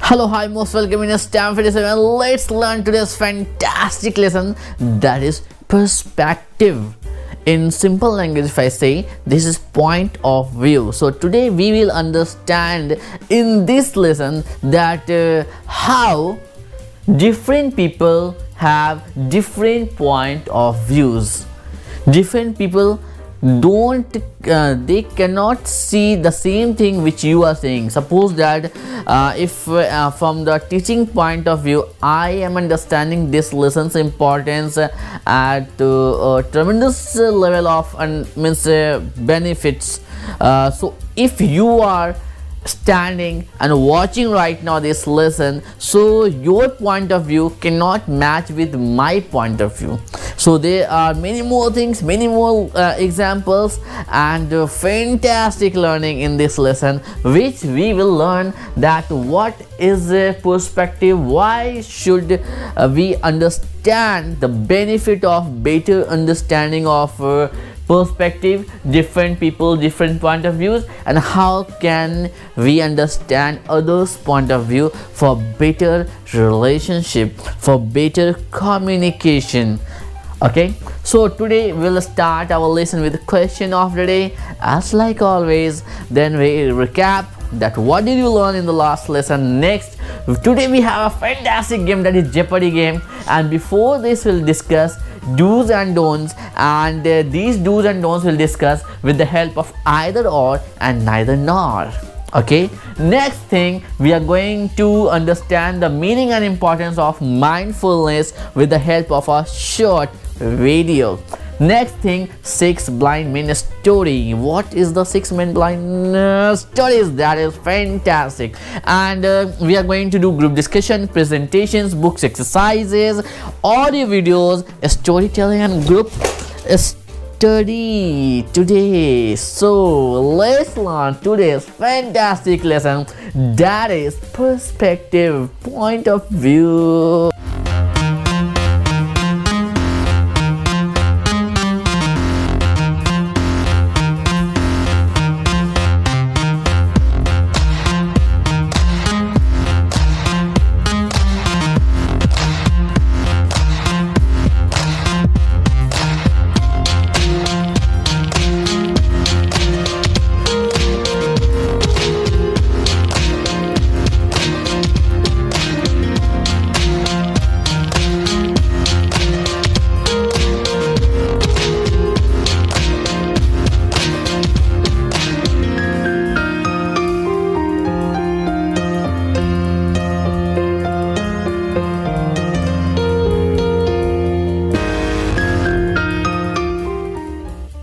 Hello, hi, most welcome in Stanford 7. Let's learn today's fantastic lesson, that is perspective. In simple language, if I say, this is point of view. So today we will understand in this lesson that how different people have different point of views. Different people they cannot see the same thing which you are saying. Suppose that if from the teaching point of view, I am understanding this lesson's importance at a tremendous level of benefits. So if you are standing and watching right now this lesson, so your point of view cannot match with my point of view. So there are many more things, many more examples and fantastic learning in this lesson, which we will learn that what is a perspective, why should we understand the benefit of better understanding of perspective, different people, different point of views, and how can we understand others' point of view for better relationship, for better communication. Okay, so today we'll start our lesson with the question of the day, as like always. Then we recap that what did you learn in the last lesson. Next, today we have a fantastic game, that is Jeopardy game, and before this we'll discuss do's and don'ts, and these do's and don'ts will discuss with the help of either or and neither nor. Okay, next thing, we are going to understand the meaning and importance of mindfulness with the help of a short video. Next thing, 6 blind men story. What is the 6 men blind stories? That is fantastic. And we are going to do group discussion, presentations, books, exercises, audio videos, storytelling, and group study today. So let's learn today's fantastic lesson, that is perspective, point of view.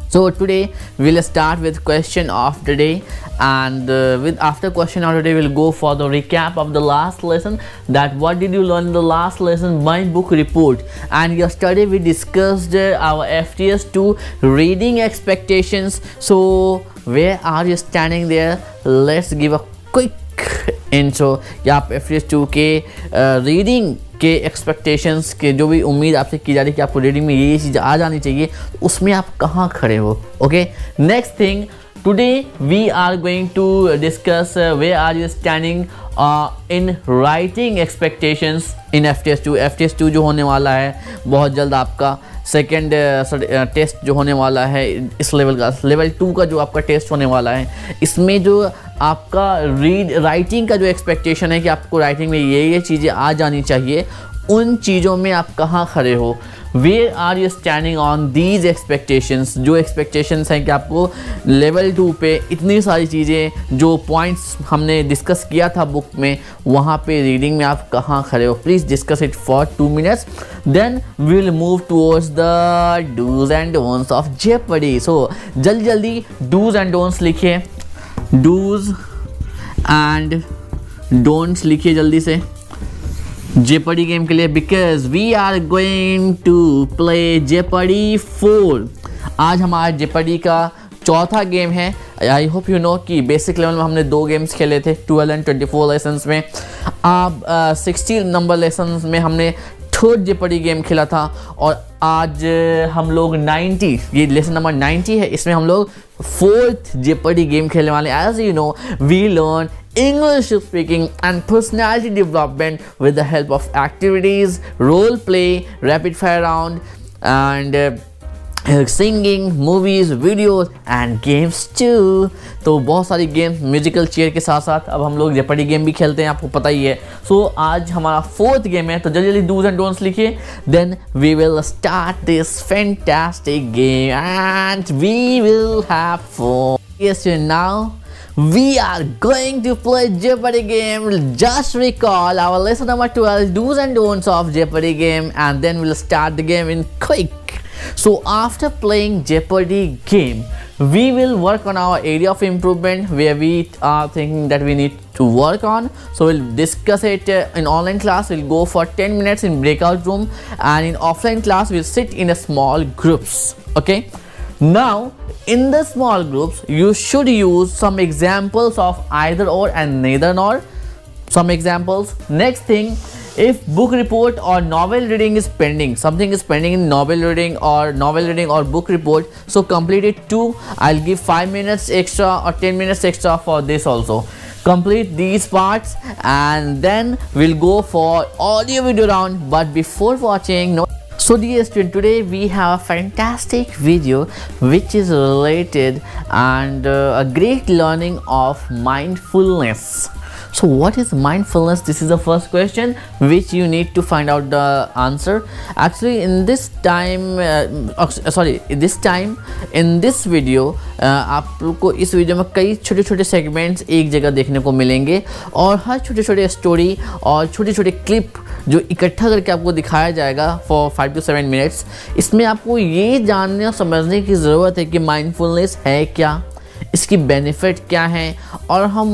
So today we'll start with question of the day, and with after question of the day we'll go for the recap of the last lesson, that what did you learn in the last lesson, my book report. And yesterday we discussed our FTS2 reading expectations. So where are you standing there? Let's give a quick intro कि आप FTS2 के reading के expectations के जो भी उम्मीद आपसे की जा रही है कि आपको रीडिंग में ये चीज़ आ जानी चाहिए, उसमें आप कहाँ खड़े हो. Okay, next thing, today we are going to discuss where are you standing in writing expectations in FTS2. FTS2 जो होने वाला है बहुत जल्द, आपका सेकेंड टेस्ट जो होने वाला है इस लेवल का, लेवल 2 का जो आपका टेस्ट होने वाला है, इसमें जो आपका राइटिंग का जो एक्सपेक्टेशन है कि आपको राइटिंग में ये चीज़ें आ जानी चाहिए, उन चीज़ों में आप कहाँ खड़े हो. Where are you standing on these expectations. जो एक्सपेक्टेशंस हैं कि आपको लेवल 2 पे इतनी सारी चीज़ें, जो पॉइंट्स हमने डिस्कस किया था बुक में, वहाँ पे रीडिंग में आप कहाँ खड़े हो. Please discuss it for 2 minutes, then we will move towards the dos and don'ts of Jeopardy. So जल्दी जल्दी डूज एंड डोंट्स लिखिए, डूज एंड डोंट्स लिखिए जल्दी से जेपडी गेम के लिए, because we are going to play Jeopardy 4. आज हमारा जेपडी का चौथा गेम है. आई होप यू नो कि बेसिक लेवल में हमने 2 गेम्स खेले थे, 12 एंड 24 लेसन्स में. अब 60 नंबर लेसन्स में हमने थर्ड जेपडी गेम खेला था, और आज हम लोग 90, ये लेसन नंबर 90 है, इसमें हम लोग फोर्थ जेपडी गेम खेलने वाले. As you know, we learn English speaking and personality development with the help of activities, role play, rapid fire round, and singing, movies, videos and games too. तो बहुत सारी games musical chair के साथ साथ अब हम लोग जेपर्डी गेम भी खेलते हैं, आपको पता ही है। सो आज हमारा 4th गेम है, तो जल्दी जल्दी डूज एंड डोंट्स लिखिए, then we will start this fantastic game and we will have fun. Yes now we are going to play Jeopardy game. Just recall our lesson number 12, do's and don'ts of Jeopardy game, and then we'll start the game in quick. So after playing Jeopardy game, we will work on our area of improvement where we are thinking that we need to work on. So we'll discuss it in online class. We'll go for 10 minutes in breakout room, and in offline class we'll sit in a small groups. Okay, now in the small groups you should use some examples of either or and neither nor. Some examples. Next thing, if book report or novel reading is pending, something is pending in novel reading or book report, so complete it too. I'll give 5 minutes extra or 10 minutes extra for this also. Complete these parts and then we'll go for audio video round. But before watching, so dear student, today we have a fantastic video which is related and a great learning of mindfulness. So what is mindfulness? This is the first question which you need to find out the answer. Actually in this time in this video आप लोग को इस video में कई छोटे छोटे segments एक जगह देखने को मिलेंगे और हर छोटे छोटे स्टोरी और छोटे छोटे क्लिप जो इकट्ठा करके आपको दिखाया जाएगा फॉर 5 to 7 मिनट्स। इसमें आपको ये जानने और समझने की ज़रूरत है कि माइंडफुलनेस है क्या, इसकी बेनिफिट क्या है और हम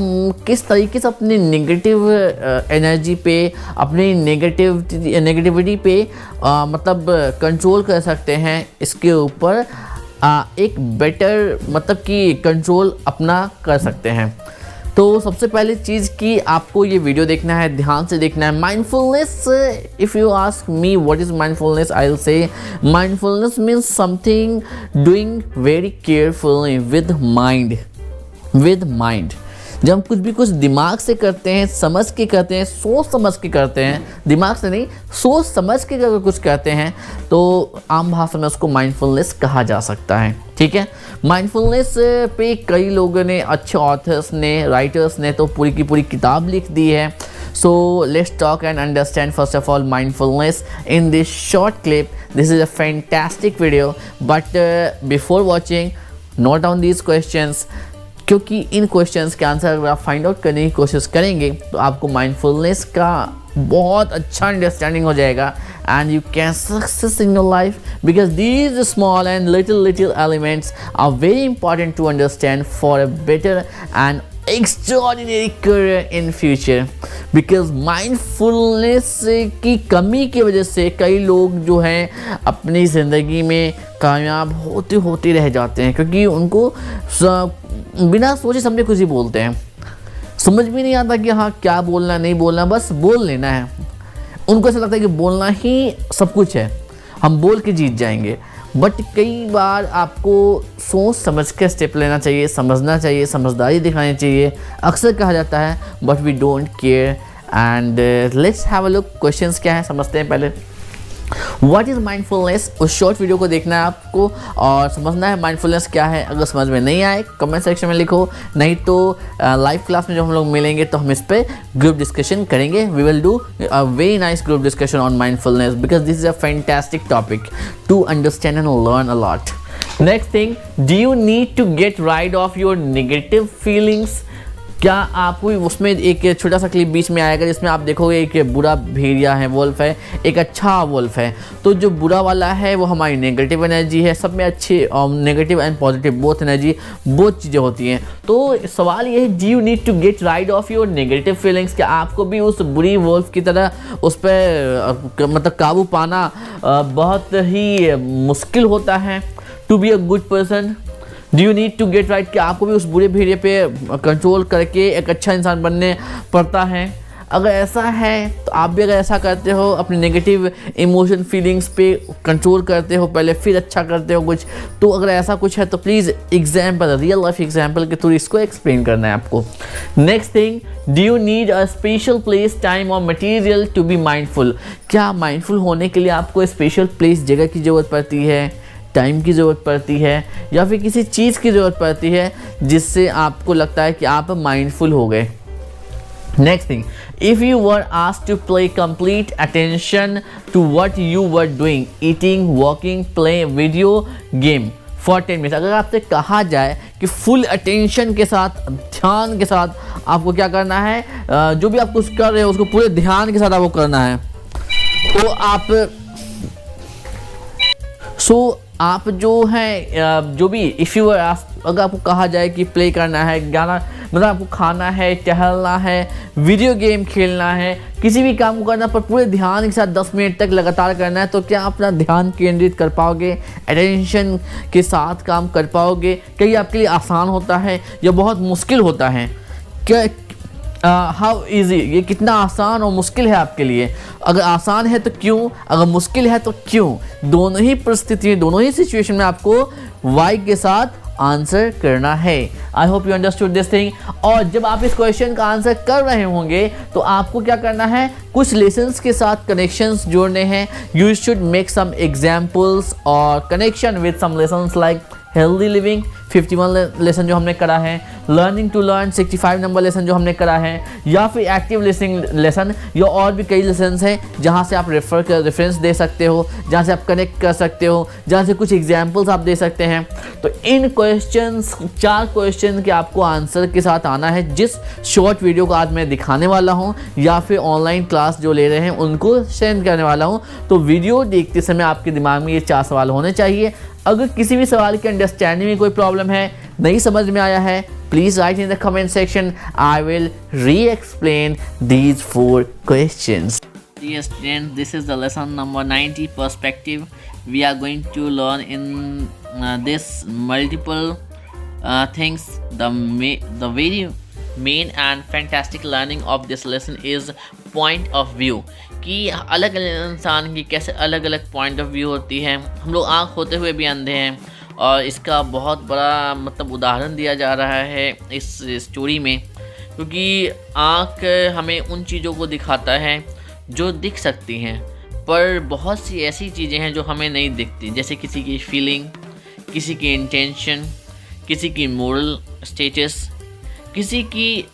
किस तरीके से अपनी नेगेटिव एनर्जी पे, अपनी नेगेटिविटी पे मतलब कंट्रोल कर सकते हैं। इसके ऊपर एक बेटर मतलब कि कंट्रोल अपना कर सकते हैं। तो सबसे पहली चीज़ कि आपको ये वीडियो देखना है, ध्यान से देखना है। Mindfulness, if you ask me what is mindfulness, I will say mindfulness means something doing very carefully with mind. जब हम कुछ दिमाग से करते हैं, समझ के करते हैं, सोच समझ के करते हैं, दिमाग से नहीं सोच समझ के अगर कुछ करते हैं तो आम भाषा में उसको माइंडफुलनेस कहा जा सकता है। ठीक है, माइंडफुलनेस पे कई लोगों ने, अच्छे ऑथर्स ने, राइटर्स ने तो पूरी की पूरी किताब लिख दी है। So let's talk and understand first of all mindfulness in this short clip. This is a fantastic video, but before watching note down these questions, क्योंकि इन क्वेश्चंस के आंसर अगर आप फाइंड आउट करने की कोशिश करेंगे तो आपको माइंडफुलनेस का बहुत अच्छा अंडरस्टैंडिंग हो जाएगा and you can success in your life because these small and little elements are very important to understand for a better and extraordinary career in future. Because mindfulness की कमी की वजह से कई लोग जो हैं अपनी ज़िंदगी में कामयाब होते रह जाते हैं, क्योंकि उनको बिना सोचे समझे कुछ ही बोलते हैं, समझ भी नहीं आता कि हाँ क्या बोलना नहीं बोलना, बस बोल लेना है। उनको ऐसा लगता है कि बोलना ही सब कुछ है, हम बोल के जीत जाएंगे। बट कई बार आपको सोच समझ के स्टेप लेना चाहिए, समझना चाहिए, समझदारी दिखानी चाहिए। अक्सर कहा जाता है but we don't care. And let's have a look, questions क्या है समझते हैं पहले। व्हाट इज़ माइंडफुलनेस, उस शॉर्ट वीडियो को देखना है आपको और समझना है माइंडफुलनेस क्या है। अगर समझ में नहीं आए कमेंट सेक्शन में लिखो, नहीं तो लाइव क्लास में जब हम लोग मिलेंगे तो हम इस पर ग्रुप डिस्कशन करेंगे। We will do a very nice group discussion on mindfulness because this is a fantastic topic to understand and learn a lot. Next thing, do you need to get rid of your negative feelings. क्या आपको उसमें एक छोटा सा clip बीच में आएगा जिसमें आप देखोगे एक बुरा भेड़िया है, वुल्फ है, एक अच्छा वुल्फ है। तो जो बुरा वाला है वो हमारी नेगेटिव एनर्जी है। सब में अच्छी negative and positive both energy, both चीज़ें होती हैं। तो सवाल ये है, do you need to get rid of your negative feelings. क्या आपको भी उस बुरी वुल्फ की तरह उस पर मतलब काबू पाना बहुत ही मुश्किल होता है to be a good person. Do you need to get right, कि आपको भी उस बुरे भेड़िए पे कंट्रोल करके एक अच्छा इंसान बनने पड़ता है। अगर ऐसा है तो आप भी अगर ऐसा करते हो, अपने नेगेटिव इमोशन फीलिंग्स पे कंट्रोल करते हो पहले, फिर अच्छा करते हो कुछ, तो अगर ऐसा कुछ है तो please example, real life example के थ्रू इसको एक्सप्लेन करना है आपको। Next thing, do you need a special place, time और मटीरियल टू बी माइंडफुल? क्या माइंडफुल होने के लिए आपको स्पेशल प्लेस, जगह की ज़रूरत पड़ती है, टाइम की ज़रूरत पड़ती है, या फिर किसी चीज़ की ज़रूरत पड़ती है जिससे आपको लगता है कि आप माइंडफुल हो गए? Next thing, if you were asked to pay complete attention to what you were doing, eating, walking, play video game for 10 minutes, अगर आपसे कहा जाए कि फुल अटेंशन के साथ, ध्यान के साथ आपको क्या करना है, जो भी आप कुछ कर रहे हो उसको पूरे ध्यान के साथ आपको करना है, तो आप जो है जो भी इफ़ यू अगर आपको कहा जाए कि प्ले करना है, गाना मतलब आपको खाना है, टहलना है, वीडियो गेम खेलना है, किसी भी काम को करना पर पूरे ध्यान के साथ 10 मिनट तक लगातार करना है, तो क्या आप अपना ध्यान केंद्रित कर पाओगे, अटेंशन के साथ काम कर पाओगे? क्या ये आपके लिए आसान होता है या बहुत मुश्किल होता है? क्या हाउ इजी, ये कितना आसान और मुश्किल है आपके लिए? अगर आसान है तो क्यों, अगर मुश्किल है तो क्यों? दोनों ही परिस्थिति, दोनों ही सिचुएशन में आपको वाई के साथ आंसर करना है। I hope you understood this thing. और जब आप इस क्वेश्चन का आंसर कर रहे होंगे तो आपको क्या करना है, कुछ लेसन्स के साथ कनेक्शंस जोड़ने हैं। You should make some examples और connection with some lessons like healthy living 51 lesson जो हमने करा है, learning to learn 65 number lesson जो हमने करा है, या फिर एक्टिव लिसनिंग लेसन, या और भी कई लेसन्स हैं जहाँ से आप रेफरेंस दे सकते हो, जहाँ से आप कनेक्ट कर सकते हो, जहाँ से कुछ एग्जाम्पल्स आप दे सकते हैं। तो इन क्वेश्चंस, 4 क्वेश्चन के आपको आंसर के साथ आना है, जिस शॉर्ट वीडियो को आज मैं दिखाने वाला हूँ या फिर ऑनलाइन क्लास जो ले रहे हैं उनको सेंड करने वाला हूँ। तो वीडियो देखते समय आपके दिमाग में ये 4 सवाल होने चाहिए। अगर किसी भी सवाल की अंडरस्टैंडिंग में कोई प्रॉब्लम है, नहीं समझ में आया है, please write in the comment section. I will re-explain these 4 questions. Dear students, this is the lesson number 90, perspective. We are going to learn in this multiple things. The very main and fantastic learning of this lesson is point of view, कि अलग अलग इंसान की कैसे अलग अलग point of view होती है। हम लोग आँख होते हुए भी अंधे हैं, और इसका बहुत बड़ा मतलब उदाहरण दिया जा रहा है इस स्टोरी में, क्योंकि आँख हमें उन चीज़ों को दिखाता है जो दिख सकती हैं, पर बहुत सी ऐसी चीज़ें हैं जो हमें नहीं दिखती, जैसे किसी की फीलिंग, किसी की इंटेंशन, किसी की मोरल स्टेटस, किसी की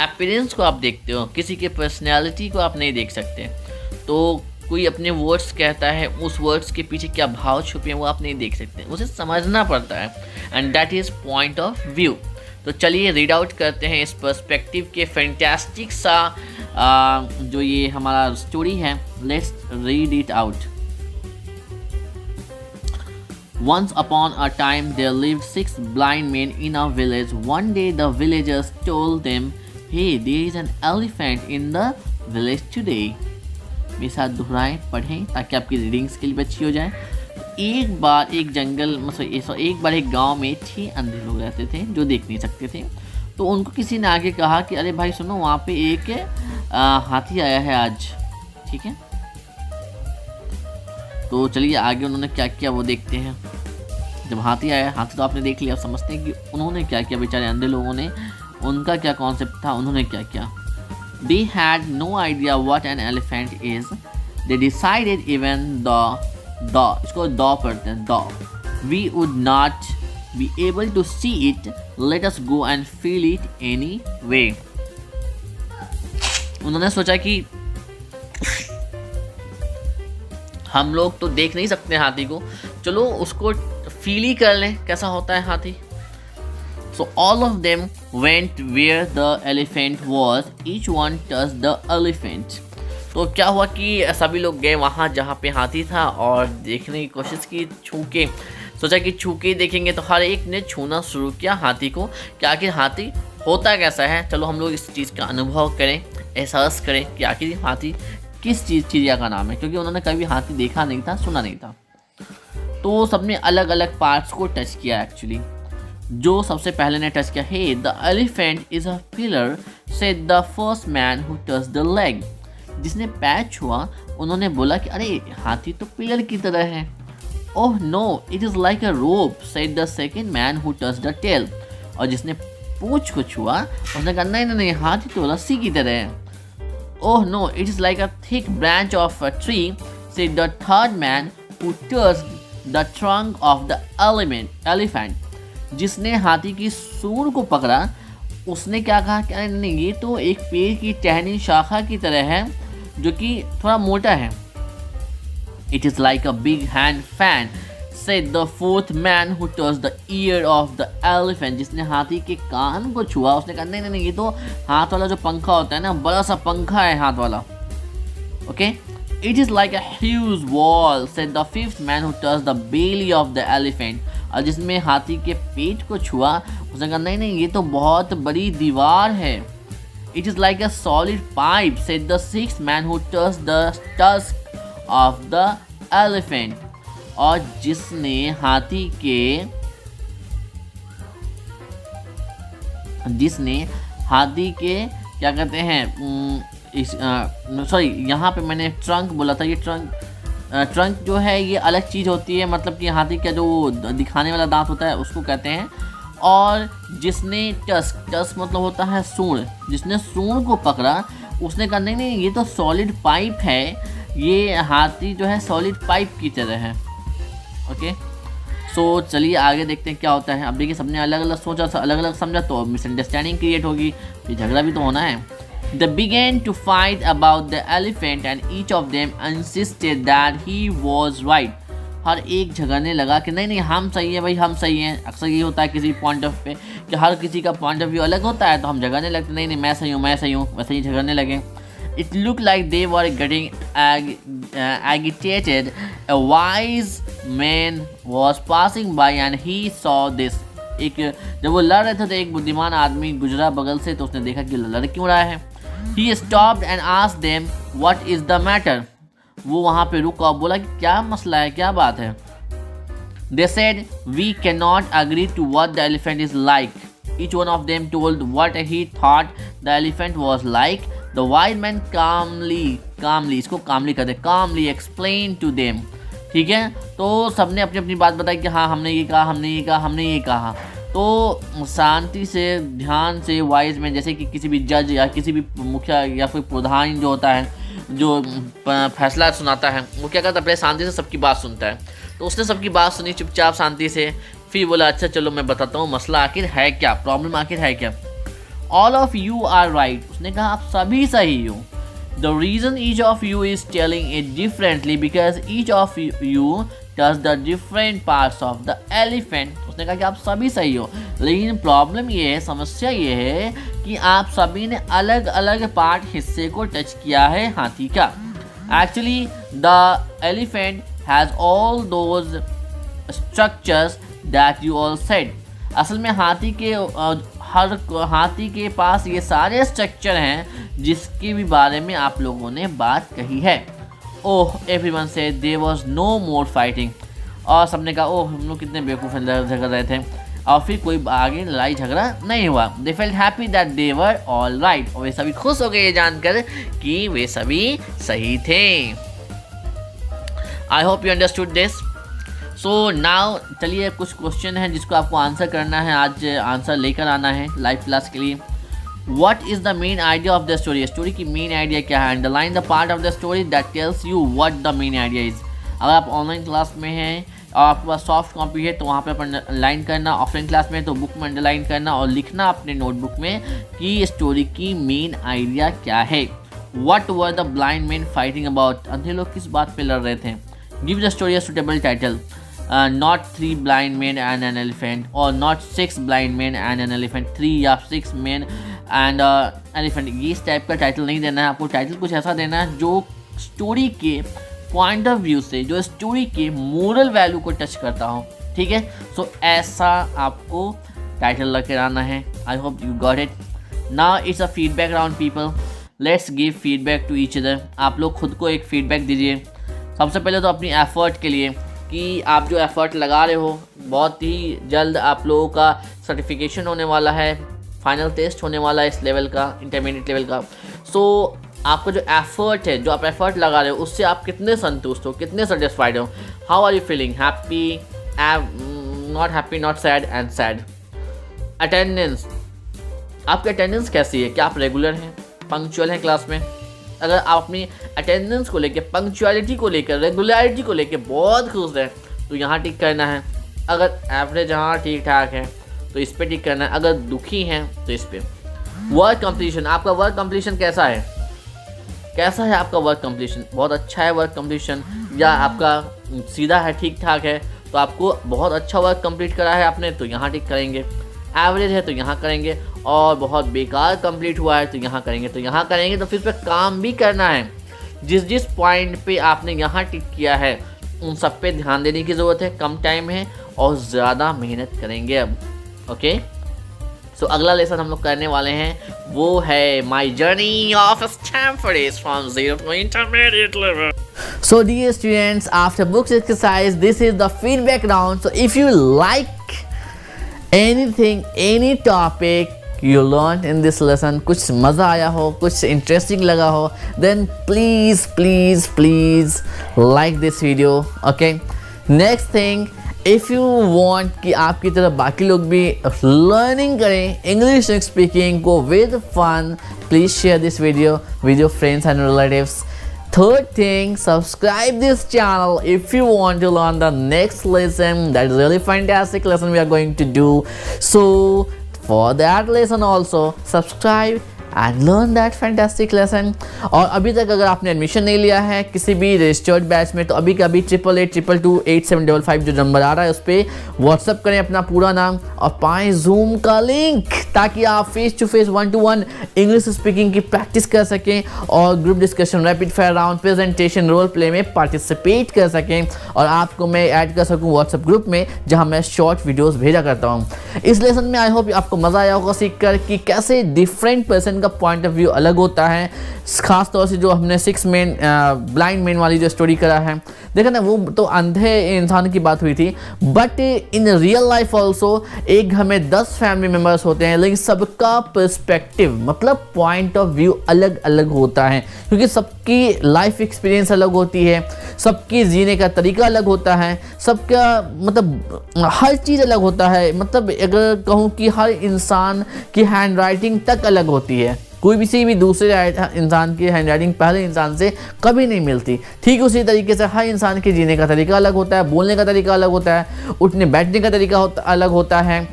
अपीयरेंस को आप देखते हो, किसी के पर्सनैलिटी को आप नहीं देख सकते। तो कोई अपने वर्ड्स कहता है, उस वर्ड्स के पीछे क्या भाव छुपे हैं वो आप नहीं देख सकते, उसे समझना पड़ता है, and that is point of view. तो चलिए रीड आउट करते हैं इस पर्सपेक्टिव के फैंटास्टिक सा जो ये हमारा स्टोरी है। Let's read it out. Once upon a time there lived 6 blind men in a village. One day the villagers told them, "Hey, there is an elephant in the village today." मेरे साथ दोहराएं, पढ़ें ताकि आपकी reading skill भी अच्छी हो जाए। एक बार एक जंगल मतलब एक बार एक गांव में 6 अंधे लोग रहते थे जो देख नहीं सकते थे। तो उनको किसी ने आगे कहा कि अरे भाई सुनो, वहाँ पे एक हाथी आया है आज, ठीक है। तो चलिए आगे उन्होंने क्या किया वो देखते हैं। जब हाथी आया, हाथी तो आपने देख लिया, आप समझते हैं कि उन्होंने क्या किया। बेचारे अंधे लोगों ने, उनका क्या कॉन्सेप्ट था, उन्होंने क्या किया। They had no idea what an elephant is. They decided even इसको दो पढ़ते हैं, दो, we would not be able to see it. Let us go and feel it anyway. उन्होंने सोचा कि हम लोग तो देख नहीं सकते हाथी को, चलो उसको फील ही कर लें कैसा होता है हाथी। So all of them went where the elephant was. Each one touched the elephant. तो क्या हुआ कि सभी लोग गए वहाँ जहाँ पे हाथी था और देखने की कोशिश की, छू के सोचा कि छू के देखेंगे। तो हर एक ने छूना शुरू किया हाथी को कि आखिर हाथी होता कैसा है। चलो हम लोग इस चीज़ का अनुभव करें, एहसास करें कि आखिर हाथी किस चिड़िया का नाम है, क्योंकि उन्होंने कभी हाथी देखा नहीं था, सुना नहीं था। तो सबने अलग अलग पार्ट्स को टच किया एक्चुअली। जो सबसे पहले ने टच किया, hey the elephant is a pillar said the first man who touch the leg. जिसने पैर छुआ उन्होंने बोला कि अरे हाथी तो पिलर की तरह है। Oh no it is like a rope said the second man who touch the tail. और जिसने पूंछ को छुआ उसने कहा नहीं नहीं नहीं, हाथी तो रस्सी की तरह है। Oh no it is like a thick branch of a tree said the third man who touched the trunk of the elephant. जिसने हाथी की सूंड को पकड़ा उसने क्या कहा कि अरे नहीं ये तो एक पेड़ की टहनी शाखा की तरह है जो कि थोड़ा मोटा है। It is like a big hand fan said the fourth man who touched the ear of the elephant। जिसने हाथी के कान को छुआ उसने कहा नहीं नहीं नहीं, ये तो हाथ वाला जो पंखा होता है ना, बड़ा सा पंखा है हाथ वाला। Okay, it is like a huge wall said the fifth man who touched the belly of the elephant। और जिसमें हाथी के पेट को छुआ उसने कहा नहीं नहीं, ये तो बहुत बड़ी दीवार है। It is like a solid pipe said the sixth man who touched the tusk of the elephant। और जिसने हाथी के क्या कहते हैं सॉरी यहाँ पे मैंने ट्रंक बोला था, ये ट्रंक जो है ये अलग चीज़ होती है, मतलब कि हाथी का जो दिखाने वाला दांत होता है उसको कहते हैं। और जिसने टस्क मतलब होता है सूंड, जिसने सूंड को पकड़ा उसने कहा नहीं नहीं ये तो सॉलिड पाइप है, ये हाथी जो है सॉलिड पाइप की तरह है। ओके, सो चलिए आगे देखते हैं क्या होता है। अब देखिए सबने अलग अलग सोचा, अलग अलग समझा तो मिसअंडरस्टैंडिंग क्रिएट होगी, फिर झगड़ा भी तो होना है। They began to fight about the elephant and each of them insisted that he was right। हर एक झगड़ने लगा कि नहीं नहीं हम सही है भाई, हम सही हैं। अक्सर ये होता है किसी पॉइंट ऑफ पे कि हर किसी का पॉइंट ऑफ व्यू अलग होता है तो हम झगड़ने लगते नहीं नहीं मैं सही हूँ, वैसे ही झगड़ने लगे। It looked like they were getting agitated। A wise man was passing by and he saw this। जब वो लड़ रहे थे तो एक बुद्धिमान आदमी गुजरा बगल से तो उसने देखा कि लड़ क्यों रहा है। He stopped and asked them what is the matter। वो वहाँ पे रुका और बोला कि क्या मसला है, क्या बात है। They said we cannot agree to what the elephant is like। Each one of them told what he thought the elephant was like। The wise man calmly इसको calmly कहते हैं, calmly explained to them। ठीक है, तो सबने अपनी अपनी बात बताई कि हाँ हमने ये कहा, हमने ये कहा। तो शांति से ध्यान से वाइज मैन, जैसे कि किसी भी जज या किसी भी मुखिया या फिर प्रधान जो होता है जो फैसला सुनाता है वो क्या करता है, पहले शांति से सबकी बात सुनता है। तो उसने सबकी बात सुनी चुपचाप शांति से, फिर बोला अच्छा चलो मैं बताता हूँ मसला आखिर है क्या, प्रॉब्लम आखिर है क्या। All of you are right. उसने कहा आप सभी सही हो। The reason each of you is telling it differently because each of you touch the different parts of the elephant. उसने कहा कि आप सभी सही हो, लेकिन प्रॉब्लम ये है, समस्या ये है कि आप सभी ने अलग अलग पार्ट हिस्से को टच किया है हाथी का। Actually the elephant has all those structures that you all said. असल में हाथी के पास ये सारे स्ट्रक्चर हैं जिसके भी बारे में आप लोगों ने बात कही है। Oh everyone said there was no more fighting. और सबने कहा ओह हम लोग कितने बेवकूफ़ झगड़ रहे थे, और फिर कोई आगे लड़ाई झगड़ा नहीं हुआ। They felt happy that they were all right. और वे सभी खुश हो गए ये जानकर कि वे सभी सही थे। आई hope you understood this. So now चलिए कुछ क्वेश्चन है जिसको आपको आंसर करना है, आज आंसर लेकर आना है लाइव क्लास के लिए। What is the main idea of the story? Story की मेन आइडिया क्या है? Underline the part of the story that tells you what the main idea is. अगर आप ऑनलाइन क्लास में हैं और आपके पास सॉफ्ट कॉपी है तो वहाँ पे आप अंडरलाइन करना, ऑफलाइन क्लास में तो बुक में अंडरलाइन करना और लिखना अपने नोटबुक में कि स्टोरी की मेन आइडिया क्या है। What were the blind men fighting about? अंधे लोग किस बात पे लड़ रहे थे? Give the story a suitable title। Not 3 blind men and an elephant, or not 6 blind men and an elephant, 3 या 6 men and elephant। ये इस टाइप का टाइटल नहीं देना है आपको, टाइटल कुछ ऐसा देना है जो स्टोरी के पॉइंट ऑफ व्यू से, जो स्टोरी के मोरल वैल्यू को टच करता हो। ठीक है, सो ऐसा आपको टाइटल लेकर आना है। I hope you got it. Now it's a feedback round people, let's give feedback to each other. आप लोग खुद को एक फीडबैक दीजिए। सबसे पहले तो अपनी एफर्ट के लिए कि आप जो एफ़र्ट लगा रहे हो बहुत ही जल्द आप लोगों का सर्टिफिकेशन होने वाला है, फाइनल टेस्ट होने वाला है इस लेवल का, इंटरमीडिएट लेवल का। सो आपका जो एफ़र्ट है, जो आप एफ़र्ट लगा रहे हो, उससे आप कितने संतुष्ट हो, कितने सेटिस्फाइड हो? How are you feeling? Happy, not happy, not sad and sad. Attendance, आपकी अटेंडेंस कैसी है? क्या आप रेगुलर हैं, पंक्चुअल हैं क्लास में? अगर आप अपनी अटेंडेंस को लेकर, पंक्चुअलिटी को लेकर, रेगुलरिटी को लेकर बहुत खुश हैं तो यहाँ टिक करना है। अगर एवरेज हाँ ठीक ठाक है तो इस पर टिक करना है। अगर दुखी हैं तो इस पर। वर्क कंप्लीशन, आपका वर्क कंप्लीशन कैसा है? कैसा है आपका वर्क कंप्लीशन? बहुत अच्छा है वर्क कंप्लीशन, या आपका सीधा है, ठीक ठाक है? तो आपको बहुत अच्छा वर्क कंप्लीट करा है आपने तो यहाँ टिक करेंगे। एवरेज है तो यहाँ करेंगे, और बहुत बेकार कंप्लीट हुआ है तो यहाँ करेंगे, तो यहाँ करेंगे। तो फिर पे काम भी करना है। जिस जिस पॉइंट पे आपने यहाँ टिक किया है उन सब पे ध्यान देने की ज़रूरत है। कम टाइम है और ज़्यादा मेहनत करेंगे अब। ओके, सो अगला लेसन हम लोग करने वाले हैं वो है my journey of Stanford from zero to intermediate level. So dear students, after books exercise, this is the feedback round. So if you like anything, any topic you learned in this lesson, कुछ मज़ा आया हो, कुछ interesting लगा हो, then please please please like this video. Okay, next thing, if you want कि आपकी तरह बाकी लोग भी learning करें English speaking को with fun, please share this video with your friends and relatives. Third thing, subscribe this channel if you want to learn the next lesson. That is really fantastic lesson we are going to do. So for that lesson also subscribe and learn that fantastic lesson. और अभी तक अगर आपने admission नहीं लिया है किसी भी रजिस्टर्ड बैच में तो अभी का अभी 8882228755 जो नंबर आ रहा है उस पर व्हाट्सअप करें अपना पूरा नाम और पाएँ जूम का लिंक, ताकि आप face to face 1-to-1 English speaking की प्रैक्टिस कर सकें और group discussion, rapid fire round, presentation, role play में पार्टिसिपेट कर सकें। और आपको मैं ऐड कर सकूं व्हाट्सएप ग्रुप में जहां मैं शॉर्ट वीडियोस भेजा करता हूं। इस लेसन में आई होप आपको मज़ा आया होगा सीखकर कि कैसे डिफरेंट पर्सन का पॉइंट ऑफ व्यू अलग होता है। खास तौर से जो हमने 6 मेन ब्लाइंड मैन वाली जो स्टोरी करा है, देखा ना, वो तो अंधे इंसान की बात हुई थी, but in real life also एक घर में 10 फैमिली मेम्बर्स होते हैं, लेकिन सबका पर्सपेक्टिव मतलब पॉइंट ऑफ व्यू अलग अलग होता है, क्योंकि सबकी लाइफ एक्सपीरियंस अलग होती है, सबकी जीने का तरीका अलग होता है, सबका मतलब हर चीज़ अलग होता है। मतलब अगर कहूँ कि हर इंसान की हैंड राइटिंग तक अलग होती है, कोई भी दूसरे इंसान की हैंडराइटिंग पहले इंसान से कभी नहीं मिलती। ठीक उसी तरीके से हर इंसान के जीने का तरीका अलग होता है, बोलने का तरीका अलग होता है, उठने बैठने का तरीका अलग होता है,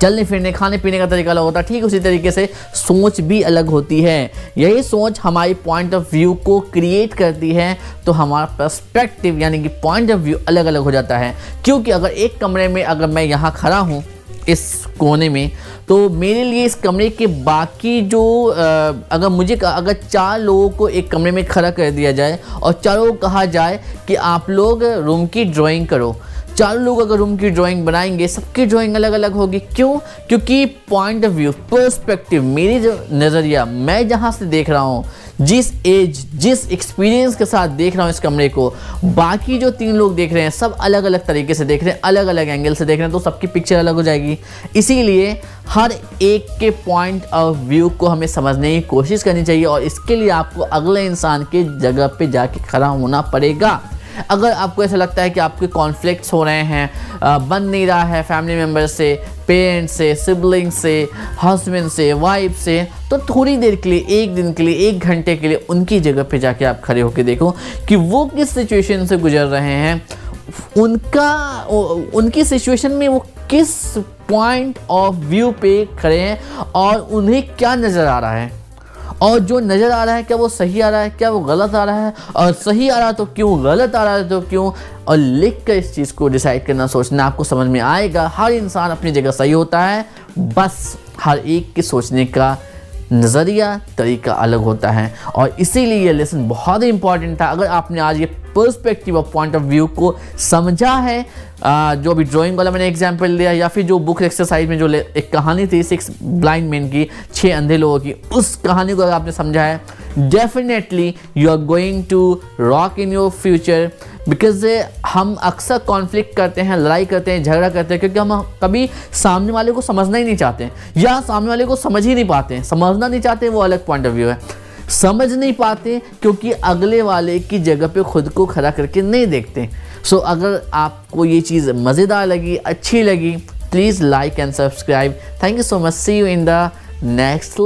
चलने फिरने खाने पीने का तरीका अलग होता है। ठीक उसी तरीके से सोच भी अलग होती है। यही सोच हमारी पॉइंट ऑफ व्यू को क्रिएट करती है, तो हमारा पर्सपेक्टिव यानी कि पॉइंट ऑफ व्यू अलग अलग हो जाता है। क्योंकि अगर एक कमरे में अगर मैं यहाँ खड़ा हूँ इस कोने में, तो मेरे लिए इस कमरे के बाकी जो अगर 4 लोगों को एक कमरे में खड़ा कर दिया जाए और चारों को कहा जाए कि आप लोग रूम की ड्राइंग करो, 4 लोग अगर रूम की ड्राइंग बनाएंगे, सबकी ड्राइंग अलग अलग होगी। क्यों? क्योंकि पॉइंट ऑफ व्यू, पर्सपेक्टिव, मेरी जो नज़रिया, मैं जहाँ से देख रहा हूँ, जिस एज, जिस एक्सपीरियंस के साथ देख रहा हूँ इस कमरे को, बाकी जो 3 लोग देख रहे हैं सब अलग अलग तरीके से देख रहे हैं, अलग अलग एंगल से देख रहे हैं, तो सबकी पिक्चर अलग हो जाएगी। इसीलिए हर एक के पॉइंट ऑफ व्यू को हमें समझने की कोशिश करनी चाहिए, और इसके लिए आपको अगले इंसान के जगह पे जाके खड़ा होना पड़ेगा। अगर आपको ऐसा लगता है कि आपके कॉन्फ्लिक्ट्स हो रहे हैं, बन नहीं रहा है फैमिली मेम्बर से, पेरेंट्स से, सिबलिंग से, हस्बैंड से, वाइफ से, तो थोड़ी देर के लिए, एक दिन के लिए, 1 घंटे के लिए उनकी जगह पे जाके आप खड़े होकर देखो कि वो किस सिचुएशन से गुजर रहे हैं, उनकी सिचुएशन में वो किस पॉइंट ऑफ व्यू पे खड़े हैं और उन्हें क्या नज़र आ रहा है, और जो नज़र आ रहा है क्या वो सही आ रहा है, क्या वो गलत आ रहा है, और सही आ रहा है तो क्यों, गलत आ रहा है तो क्यों। और लिख कर इस चीज़ को डिसाइड करना, सोचना, आपको समझ में आएगा। हर इंसान अपनी जगह सही होता है, बस हर एक के सोचने का नज़रिया, तरीका अलग होता है। और इसीलिए ये लेसन बहुत ही इंपॉर्टेंट था। अगर आपने आज ये perspective of point of view को समझा है, जो भी ड्राइंग वाला मैंने एग्जांपल दिया, या फिर जो बुक एक्सरसाइज में जो एक कहानी थी 6 ब्लाइंड मैन की, 6 अंधे लोगों की, उस कहानी को अगर आपने समझा है, definitely you are going to rock in your future, because हम अक्सर कॉन्फ्लिक्ट करते हैं, लड़ाई करते हैं, झगड़ा करते हैं, क्योंकि हम कभी सामने वाले को समझना ही नहीं चाहते या सामने वाले को समझ ही नहीं पाते। समझना नहीं चाहते वो अलग पॉइंट ऑफ व्यू है, समझ नहीं पाते क्योंकि अगले वाले की जगह पे खुद को खड़ा करके नहीं देखते। सो अगर आपको ये चीज़ मज़ेदार लगी, अच्छी लगी, please like and subscribe. Thank you so much. See you in the next